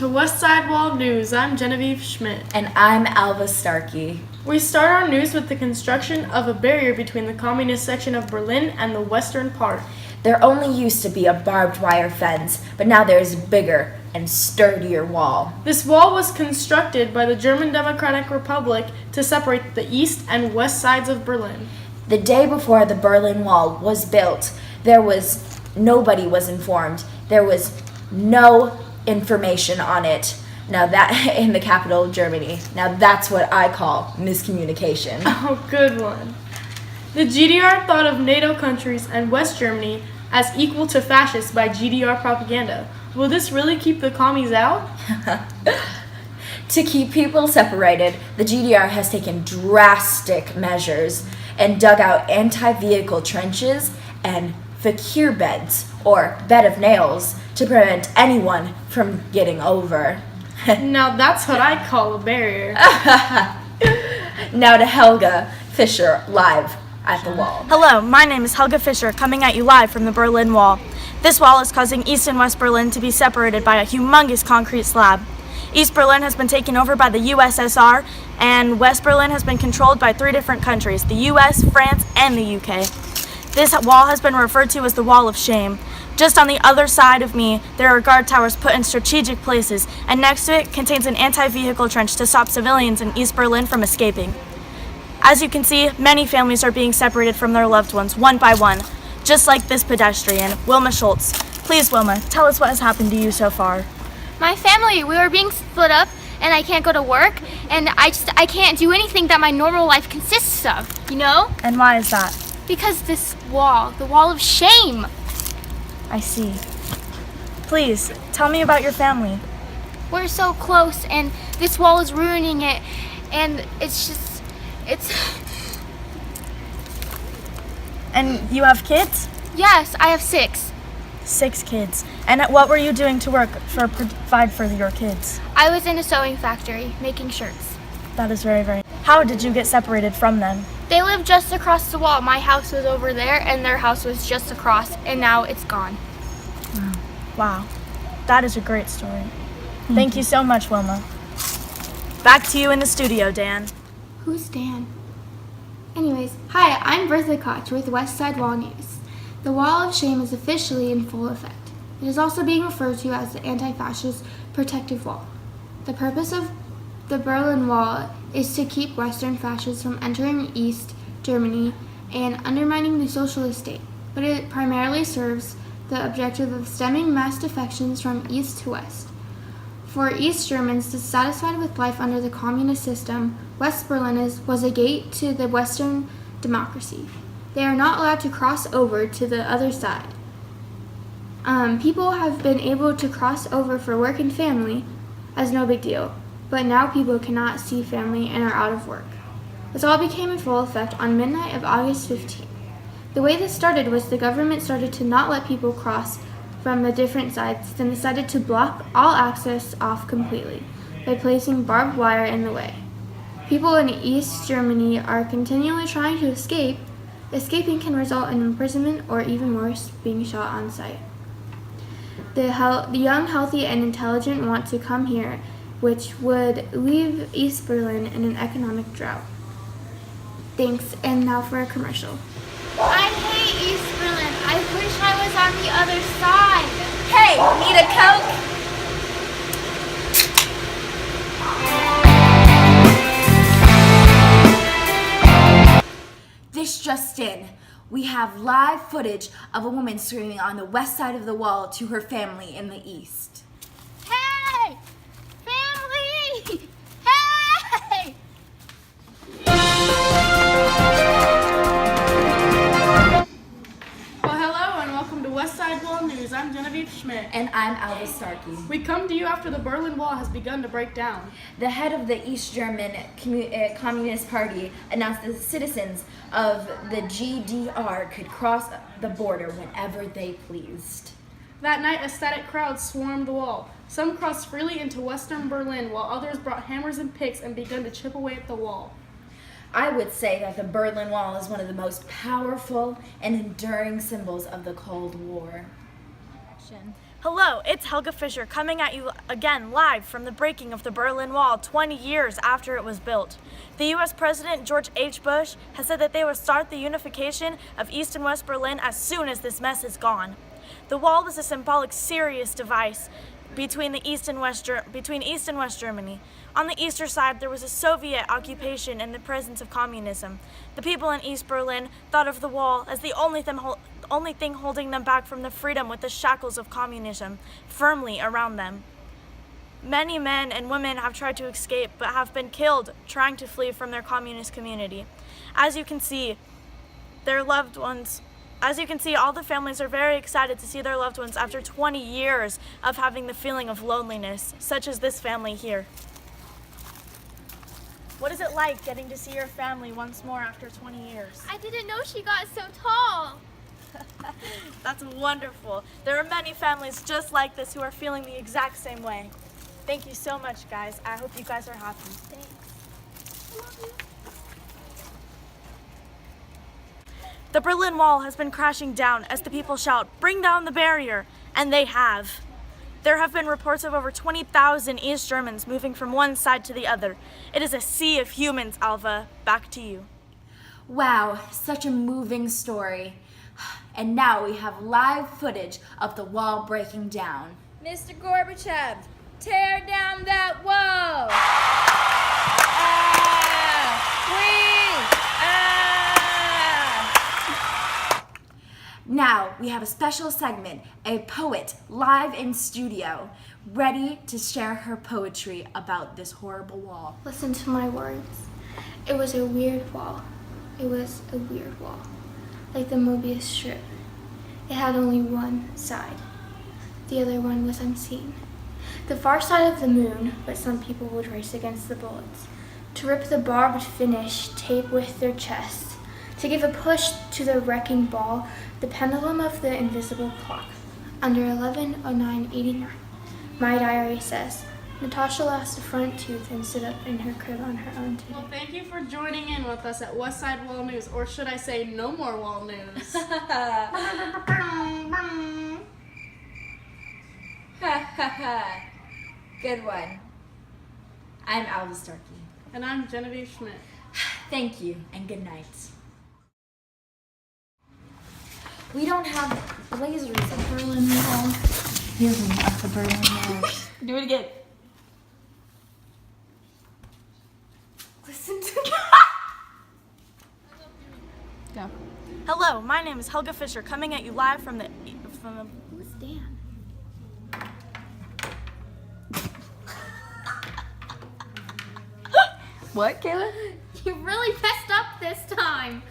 to West Side Wall News. I'm Genevieve Schmidt. And I'm Alva Starkey. We start our news with the construction of a barrier between the communist section of Berlin and the western part. There only used to be a barbed wire fence, but now there is a bigger and sturdier wall. This wall was constructed by the German Democratic Republic to separate the east and west sides of Berlin. The day before the Berlin Wall was built, nobody was informed. There was no information on it. Now that in the capital of Germany. Now that's what I call miscommunication. Oh, good one. The GDR thought of NATO countries and West Germany as equal to fascists by GDR propaganda. Will this really keep the commies out? To keep people separated, the GDR has taken drastic measures and dug out anti-vehicle trenches and fakir beds, or bed of nails, to prevent anyone from getting over. Now that's what I call a barrier. Now to Helga Fisher, live at the wall. Hello, my name is Helga Fisher, coming at you live from the Berlin Wall. This wall is causing East and West Berlin to be separated by a humongous concrete slab. East Berlin has been taken over by the USSR, and West Berlin has been controlled by 3 different countries, the US, France, and the UK. This wall has been referred to as the Wall of Shame. Just on the other side of me, there are guard towers put in strategic places, and next to it contains an anti-vehicle trench to stop civilians in East Berlin from escaping. As you can see, many families are being separated from their loved ones, one by one, just like this pedestrian, Wilma Schultz. Please, Wilma, tell us what has happened to you so far. My family, we were being split up, and I can't go to work, and I can't do anything that my normal life consists of, you know? And why is that? Because this wall, the Wall of Shame. I see. Please, tell me about your family. We're so close, and this wall is ruining it, and it's... And you have kids? Yes, I have 6. 6 kids. And what were you doing to provide for your kids? I was in a sewing factory, making shirts. That is very, very... How did you get separated from them? They lived just across the wall. My house was over there, and their house was just across, and now it's gone. Wow. That is a great story. Thank you so much, Wilma. Back to you in the studio, Dan. Who's Dan? Anyways, hi, I'm Bertha Koch with West Side Wall News. The Wall of Shame is officially in full effect. It is also being referred to as the Anti-Fascist Protective Wall. The purpose of the Berlin Wall is to keep Western fascists from entering East Germany and undermining the socialist state, but it primarily serves the objective of stemming mass defections from East to West. For East Germans dissatisfied with life under the communist system, West Berlin was a gate to the Western democracy. They are not allowed to cross over to the other side. People have been able to cross over for work and family as no big deal, but now people cannot see family and are out of work. This all became in full effect on midnight of August 15th. The way this started was the government started to not let people cross from the different sides, then decided to block all access off completely by placing barbed wire in the way. People in East Germany are continually trying to escape. Escaping can result in imprisonment or even worse, being shot on sight. The young, healthy, and intelligent want to come here, which would leave East Berlin in an economic drought. Thanks, and now for a commercial. I hate East Berlin. I wish I was on the other side. Hey, need a Coke? This just in. We have live footage of a woman screaming on the west side of the wall to her family in the east. Hey! Family! Hey! Well, hello and welcome to West Side Wall News. I'm Genevieve Schmidt. And I'm Alva Starkey. We come to you after the Berlin Wall has begun to break down. The head of the East German Communist Party announced that the citizens of the GDR could cross the border whenever they pleased. That night, ecstatic crowds swarmed the wall. Some crossed freely into western Berlin, while others brought hammers and picks and began to chip away at the wall. I would say that the Berlin Wall is one of the most powerful and enduring symbols of the Cold War. Hello, it's Helga Fisher coming at you again live from the breaking of the Berlin Wall 20 years after it was built. The U.S. President George H. Bush has said that they will start the unification of East and West Berlin as soon as this mess is gone. The wall was a symbolic, serious device between East and West Germany. On the eastern side, there was a Soviet occupation and the presence of communism. The people in East Berlin thought of the wall as the only thing holding them back from the freedom with the shackles of communism firmly around them. Many men and women have tried to escape but have been killed trying to flee from their communist community. As you can see, all the families are very excited to see their loved ones after 20 years of having the feeling of loneliness, such as this family here. What is it like getting to see your family once more after 20 years? I didn't know she got so tall. That's wonderful. There are many families just like this who are feeling the exact same way. Thank you so much, guys. I hope you guys are happy. Thanks. I love you. The Berlin Wall has been crashing down as the people shout, "Bring down the barrier!" And they have. There have been reports of over 20,000 East Germans moving from one side to the other. It is a sea of humans, Alva. Back to you. Wow, such a moving story. And now we have live footage of the wall breaking down. Mr. Gorbachev, tear down that wall! Now we have a special segment, a poet live in studio, ready to share her poetry about this horrible wall. Listen to my words. It was a weird wall. It was a weird wall. Like the Mobius strip. It had only one side. The other one was unseen. The far side of the moon, but some people would race against the bullets. To rip the barbed finish tape with their chests. To give a push to the wrecking ball, the pendulum of the invisible clock. Under 11:09:89. My diary says, Natasha lost a front tooth and stood up in her crib on her own today. Well, thank you for joining in with us at Westside Wall News, or should I say, no more Wall News. Good one. I'm Alva Starkey. And I'm Genevieve Schmidt. Thank you and good night. We don't have lasers at Berlin Wall. Here's one of the Berlin Wall. Do it again. Listen to me. Go. Hello, my name is Helga Fisher coming at you live from the Who's Dan? What, Kayla? You really messed up this time.